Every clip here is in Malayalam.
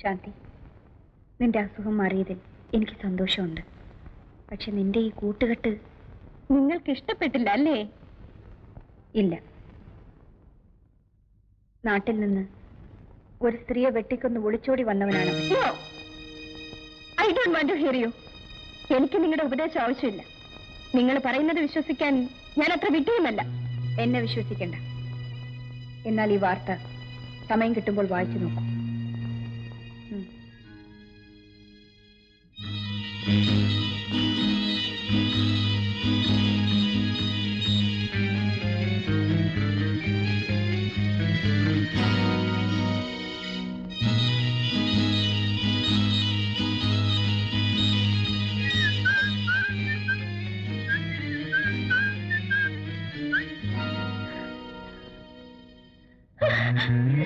ശാന്തി, നിന്റെ അസുഖം മാറിയതിൽ എനിക്ക് സന്തോഷമുണ്ട്. പക്ഷെ നിന്റെ ഈ കൂട്ടുകെട്ട് നിങ്ങൾക്ക് ഇഷ്ടപ്പെട്ടില്ല അല്ലേ? ഇല്ല. നാട്ടിൽ നിന്ന് ഒരു സ്ത്രീയെ വെട്ടിക്കൊന്ന് ഒളിച്ചോടി വന്നവനാണ്. I don't want to hear you. എനിക്ക് നിങ്ങളുടെ ഉപദേശം ആവശ്യമില്ല. നിങ്ങൾ പറയുന്നത് വിശ്വസിക്കാൻ ഞാൻ അത്ര വിട്ടുമല്ല. എന്നെ വിശ്വസിക്കണ്ട. എന്നാൽ ഈ വാർത്ത സമയം കിട്ടുമ്പോൾ വായിച്ചു നോക്കൂ.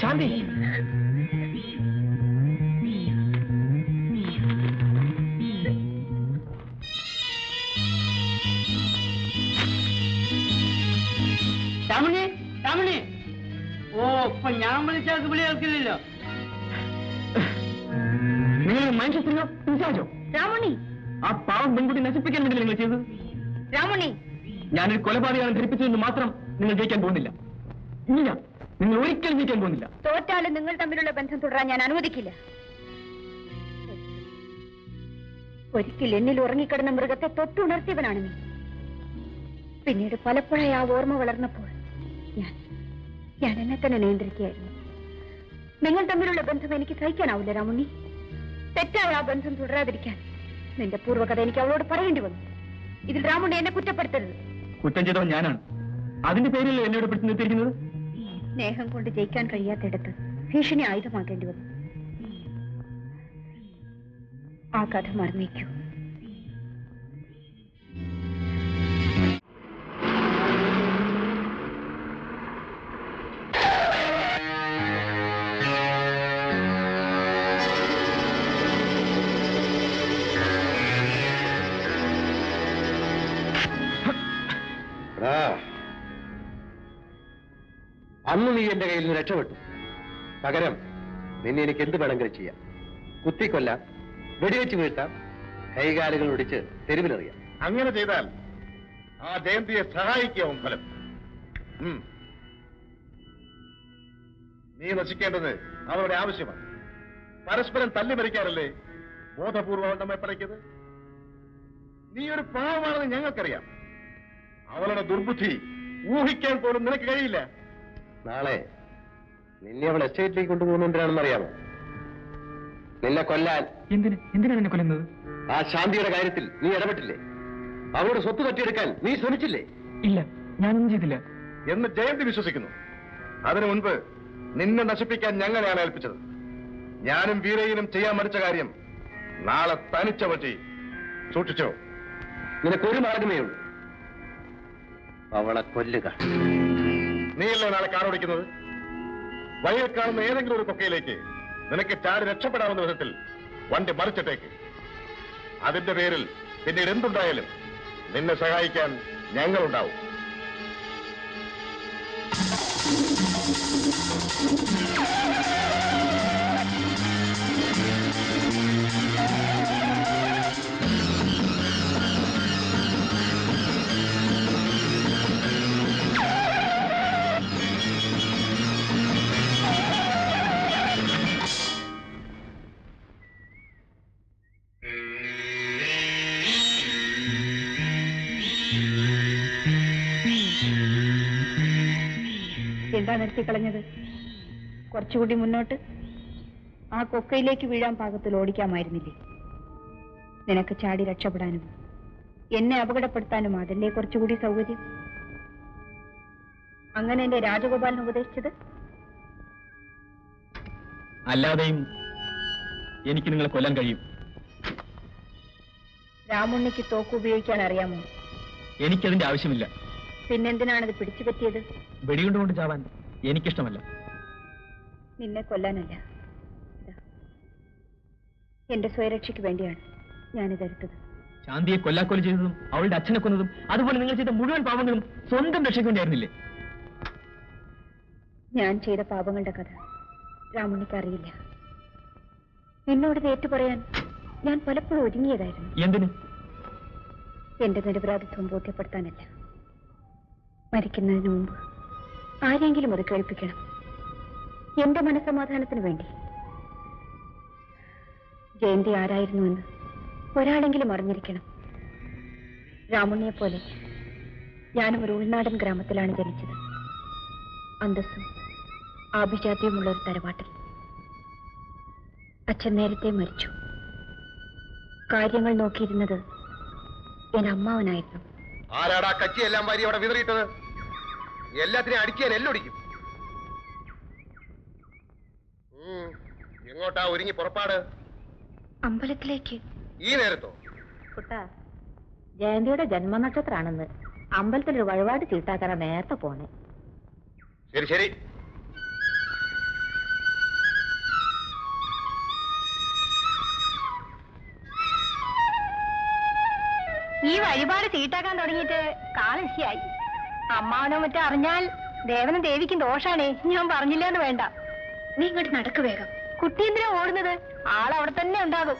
ശാന്തി, രാമണി, രാമണി. ഓ, ഇപ്പൊ ഞാൻ വിളിച്ചാൽ വിളി കേൾക്കില്ലല്ലോ. നിങ്ങൾ മനുഷ്യത്തിനോ പിശാചോ? രാമണി, ആ പാവം പെൺകുട്ടി നശിപ്പിക്കാൻ വേണ്ടി നിങ്ങൾ ചെയ്തത്. രാമണി, ഞാനൊരു കൊലപാതകമാണ് ധരിപ്പിച്ചതെന്ന് മാത്രം നിങ്ങൾ ജയിക്കാൻ പോകുന്നില്ല. ഇല്ല, നിങ്ങൾ ഒരിക്കലും ജയിക്കാൻ പോകുന്നില്ല. തോറ്റാലും നിങ്ങൾ തമ്മിലുള്ള ബന്ധം തുടരാൻ ഞാൻ അനുവദിക്കില്ല. ഒരിക്കൽ എന്നിൽ ഉറങ്ങിക്കിടന്ന മൃഗത്തെ തൊട്ടുണർത്തിയവനാണ് നീ. പിന്നീട് പലപ്പോഴായി ആ ഓർമ്മ വളർന്നപ്പോൾ ഞാൻ എന്നെ തന്നെ നിയന്ത്രിക്കുകയായിരുന്നു. നിങ്ങൾ തമ്മിലുള്ള ബന്ധം എനിക്ക് സഹിക്കാനാവില്ല രാമുണ്ണി. തെറ്റായ ആ ബന്ധം തുടരാതിരിക്കാൻ നിന്റെ പൂർവ്വകഥ എനിക്ക് അവളോട് പറയേണ്ടി വന്നു. ഇതിൽ രാമുണ്ണി എന്നെ കുറ്റപ്പെടുത്തരുത്. കുറ്റം ചെയ്തവൻ ഞാനാണ്. അതിന്റെ പേരിൽ എന്നോട് പിടിച്ചു നിർത്തിയിരിക്കുന്നത്. സ്നേഹം കൊണ്ട് ജയിക്കാൻ കഴിയാത്തിടത്ത് ഭീഷണി ആയുധമാക്കേണ്ടി വന്നു. ആ കഥ മറന്നേക്കൂ. അന്ന് നീ എന്റെ കയ്യിൽ നിന്ന് രക്ഷപ്പെട്ടു. പകരം നിന്നെ എനിക്ക് എന്ത് വേണമെങ്കിലും ചെയ്യാം. കുത്തിക്കൊല്ലാം, വെടിവെച്ച് വീഴ്ത്താം, കൈകാലുകൾ ഒടിച്ച് തെരുവിലെറിയാം. അങ്ങനെ ചെയ്താൽ ആ ജയന്തിയെ സഹായിക്കാവും ഫലം. നീ നശിക്കേണ്ടത് അവരുടെ ആവശ്യമാണ്. പരസ്പരം തല്ലി മരിക്കാറല്ലേ ബോധപൂർവം നമ്മെ പടയ്ക്കുന്നത്. നീ ഒരു പാവമാണെന്ന് ഞങ്ങൾക്കറിയാം. അവളുടെ ദുർബുദ്ധി ഊഹിക്കാൻ പോലും നിനക്ക് കഴിയില്ല. നാളെ നിന്നെ അവൾ എസ്റ്റേറ്റിലേക്ക് കൊണ്ടുപോകുന്ന എന്തിനാണെന്ന് അറിയാമോ? നിന്നെ കൊല്ലാൻ. എന്തിനാണ് എന്നെ കൊല്ലുന്നത്? ആ ശാന്തിയുടെ കാര്യത്തിൽ നീ ഇടപെട്ടില്ലേ? അവളുടെ സ്വത്ത് തട്ടിയെടുക്കാൻ നീ ശ്രമിച്ചില്ലേ? ഇല്ല, ഞാനൊന്നും ചെയ്തില്ല എന്ന് ജയന്തി വിശ്വസിക്കുന്നു. അതിനു മുൻപ് നിന്നെ നശിപ്പിക്കാൻ ഞങ്ങളെയാണ് ഏൽപ്പിച്ചത്. ഞാനും വീരയിലും ചെയ്യാൻ മടിച്ച കാര്യം നാളെ തനിച്ച പറ്റി. സൂക്ഷിച്ചോ. നിനക്കൊരു മാർഗമേ ഉള്ളൂ, അവളെ കൊല്ലുക. നീയല്ലേ നാളെ കാറോടിക്കുന്നത്? വഴിയിൽ കാണുന്ന ഏതെങ്കിലും ഒരു കൊക്കയിലേക്ക് നിനക്ക് ചാടി രക്ഷപ്പെടാവുന്ന വിധത്തിൽ വണ്ടി മറിച്ചിട്ടേക്ക്. അതിന്റെ പേരിൽ പിന്നീട് എന്തുണ്ടായാലും നിന്നെ സഹായിക്കാൻ ഞങ്ങളുണ്ടാവും. എന്താ നിർത്തിക്കളഞ്ഞത്? കുറച്ചുകൂടി മുന്നോട്ട് ആ കൊക്കയിലേക്ക് വീഴാൻ പാകത്തിൽ ഓടിക്കാമായിരുന്നില്ലേ? നിനക്ക് ചാടി രക്ഷപ്പെടാനും എന്നെ അപകടപ്പെടുത്താനും അതല്ലേ കുറച്ചുകൂടി സൗകര്യം? അങ്ങനെ എന്റെ രാജഗോപാലിനെ ഉപദേശിച്ചത്? അല്ലാതെയും എനിക്ക് നിങ്ങളെ കൊല്ലാൻ കഴിയും. രാമുണ്ണിക്ക് തോക്ക് ഉപയോഗിക്കാൻ അറിയാമോ? എനിക്കതിന്റെ ആവശ്യമില്ല. പിന്നെന്തിനാണത് പിടിച്ചു പറ്റിയത്? വെടികൊണ്ടുകൊണ്ട് ചാവാൻ എനിക്കിഷ്ടമല്ല. നിന്നെ കൊല്ലാനല്ല, എന്റെ സ്വയരക്ഷയ്ക്ക് വേണ്ടിയാണ് ഞാനിതെടുത്തത്. ശാന്തിയെ കൊല്ലാക്കൊല ചെയ്തതും അവളുടെ അച്ഛനെ കൊന്നതും അതുപോലെ നിങ്ങൾ ചെയ്ത മുഴുവൻ പാപങ്ങളും സ്വന്തം രക്ഷയ്ക്ക് വേണ്ടിയായിരുന്നില്ലേ? ഞാൻ ചെയ്ത പാപങ്ങളുടെ കഥ രാമുണ്ണിക്ക് അറിയില്ല. എന്നോട് ഏറ്റു പറയാൻ ഞാൻ പലപ്പോഴും ഒരുങ്ങിയതായിരുന്നു. എന്തിന്? എന്റെ നിരപരാധിത്വം ബോധ്യപ്പെടുത്താനല്ല, മരിക്കുന്നതിന് മുമ്പ് ആരെങ്കിലും അത് കേൾപ്പിക്കണം, എന്റെ മനസ്സമാധാനത്തിന് വേണ്ടി. ജയന്തി ആരായിരുന്നുവെന്ന് ഒരാളെങ്കിലും അറിഞ്ഞിരിക്കണം. രാമുണ്ണിയെ പോലെ ഞാനും ഒരു ഉൾനാടൻ ഗ്രാമത്തിലാണ് ജനിച്ചത്. അന്തസ്സും ആഭിജാത്യവുമുള്ള ഒരു തറവാട്ടിൽ. അച്ഛൻ നേരത്തെ മരിച്ചു. കാര്യങ്ങൾ നോക്കിയിരുന്നത് എന്റെ അമ്മാവനായിരുന്നു. ആരാടാ കച്ചിയെല്ലാം വാരി അവിടെ വിതറിയിട്ടത്? എല്ലാത്തിനെയും അടിക്കാൻ എല്ലൊടിക്കും. എങ്ങോട്ടാ ഒരുങ്ങി പുറപ്പാട്? അമ്പലത്തിലേക്ക്. ഈ നേരത്തോ? കുട്ടാ, ജയന്തിയുടെ ജന്മനക്ഷത്രമാണെന്ന് അമ്പലത്തിലൊരു വഴിപാട് ചീട്ടാക്കാനാ നേരത്തെ പോണേ. ശരി ശരി. ഈ വഴിപാട് ചീട്ടാക്കാൻ തുടങ്ങിയിട്ട് കാലശിയായി. അമ്മാവനോ മറ്റോ അറിഞ്ഞാൽ ദേവനും ദേവിക്കും ദോഷാണേ. ഞാൻ പറഞ്ഞില്ലെന്ന് വേണ്ട. നീ ഇങ്ങോട്ട് നടക്ക് വേഗം. കുട്ടി എന്തിനാ ഓടുന്നത്? ആളവിടെ തന്നെ ഉണ്ടാകും.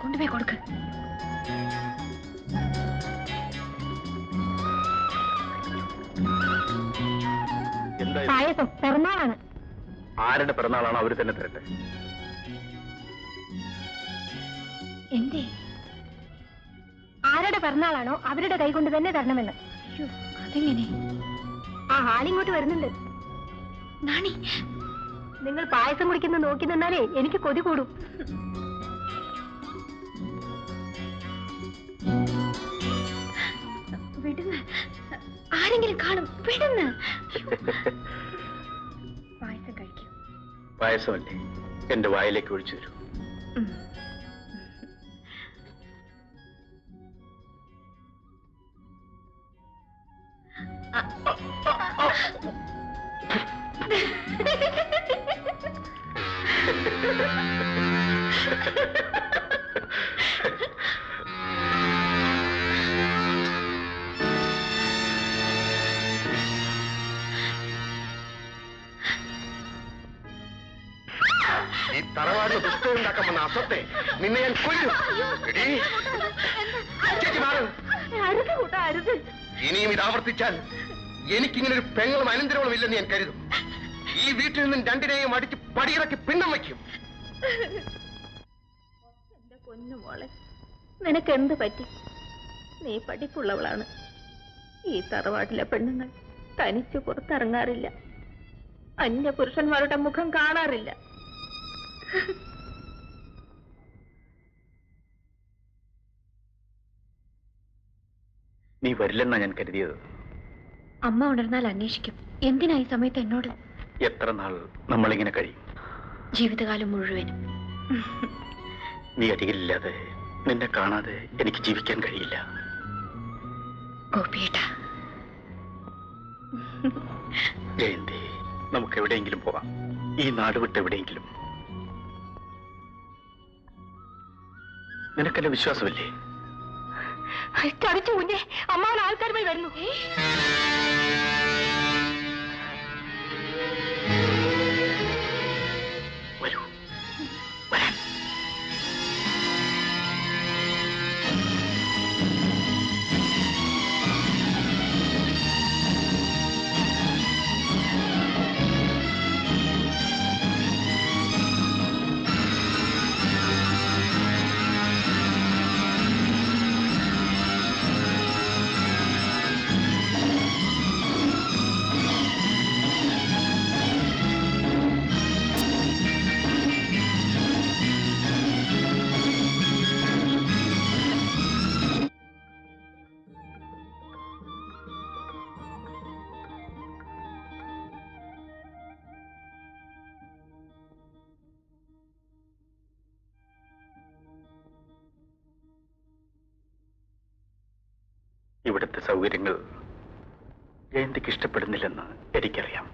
കൊണ്ടുപോയി കൊടുക്ക്. പായസം പിറന്നാളാണ്. ആരുടെ പിറന്നാളാണോ അവർ തന്നെ തരട്ടെ. എന്തേ? ആരുടെ പിറന്നാളാണോ അവരുടെ കൈ കൊണ്ട് തന്നെ തരണമെന്ന്. അതെങ്ങനെ? ആ ആളിങ്ങോട്ട് വരുന്നുണ്ട്. നാണി, നിങ്ങൾ പായസം കുടിക്കുന്ന നോക്കി നിന്നാലേ എനിക്ക് കൊതി കൂടും. വിടുന്ന ആരെങ്കിലും കാണും. വിടുന്ന. പായസം കഴിക്കും. പായസമല്ലേ, എന്റെ വായിലേക്ക് ഒഴിച്ചു തരൂ. ഈ തറവാട് പുസ്തകമുണ്ടാക്കാൻ വന്ന അസത്തെ നിന്നെ ഞാൻ കൊല്ലും. ഇനിയും ഇത് ആവർത്തിച്ചാൽ എനിക്കിങ്ങനെ ഒരു പെങ്ങളും അനന്തരങ്ങളും ഇല്ലെന്ന് ഞാൻ കരുതും. ഈ വീട്ടിൽ നിന്നും രണ്ടിനെയും അടിച്ച് പടിയിറക്കി പിണ്ണം വയ്ക്കും. എന്റെ പൊന്നുമോളെ, നിനക്ക് എന്ത് പറ്റി? നീ പഠിപ്പുള്ളവളാണ്. ഈ തറവാട്ടിലെ പെണ്ണുങ്ങൾ തനിച്ച് പുറത്തിറങ്ങാറില്ല, അന്യ പുരുഷന്മാരുടെ മുഖം കാണാറില്ല. നീ വരില്ലെന്നാ ഞാൻ കരുതിയത്. അമ്മ ഉണർന്നാൽ അന്വേഷിക്കും. എന്തിനാ ഈ സമയത്ത് എന്നോട്? എത്ര നാൾ നമ്മളിങ്ങനെ കഴിയും? ജീവിതകാലം മുഴുവനും. നീ അരികിലില്ലാതെ, നിന്നെ കാണാതെ എനിക്ക് ജീവിക്കാൻ കഴിയില്ല. ഗോപിയേട്ടാ, ജയന്തി, നമുക്ക് എവിടെയെങ്കിലും പോവാം. ഈ നാട് വിട്ട് എവിടെയെങ്കിലും. നിനക്കെന്നെ വിശ്വാസമില്ലേ? ചതിച്ചു കുഞ്ഞെ. അമ്മാവൻ ആൾക്കാരുമായി വരുന്നു. വരൂ, വരാൻ. സൗകര്യങ്ങൾ ജയന്തിക്ക് ഇഷ്ടപ്പെടുന്നില്ലെന്ന് എനിക്കറിയാം.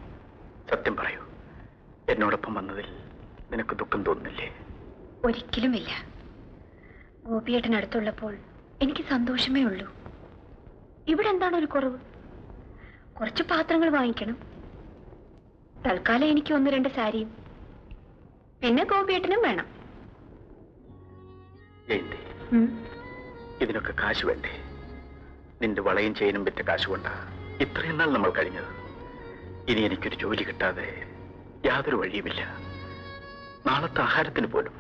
സത്യം പറയൂ, എന്നോടൊപ്പം വന്നതിൽ നിനക്ക് ദുഃഖം തോന്നുന്നില്ലേ? ഒരിക്കലുമില്ല. ഗോപിയേട്ടനടുത്തുള്ളപ്പോൾ എനിക്ക് സന്തോഷമേ ഉള്ളൂ. ഇവിടെ എന്താണ് ഒരു കുറവ്? കുറച്ച് പാത്രങ്ങൾ വാങ്ങിക്കണം. തൽക്കാലം എനിക്ക് 1-2 സാരിയും, പിന്നെ ഗോപിയേട്ടനും വേണം. ജയന്തി, ഇതിനൊക്കെ കാശ് വേണ്ടേ? നിന്റെ വളയും ചെയിനും വിറ്റ കാശ് കൊണ്ടാ ഇത്രയും നാൾ നമ്മൾ കഴിഞ്ഞത്. ഇനി എനിക്കൊരു ജോലി കിട്ടാതെ യാതൊരു വഴിയുമില്ല. നാളത്തെ ആഹാരത്തിന് പോലും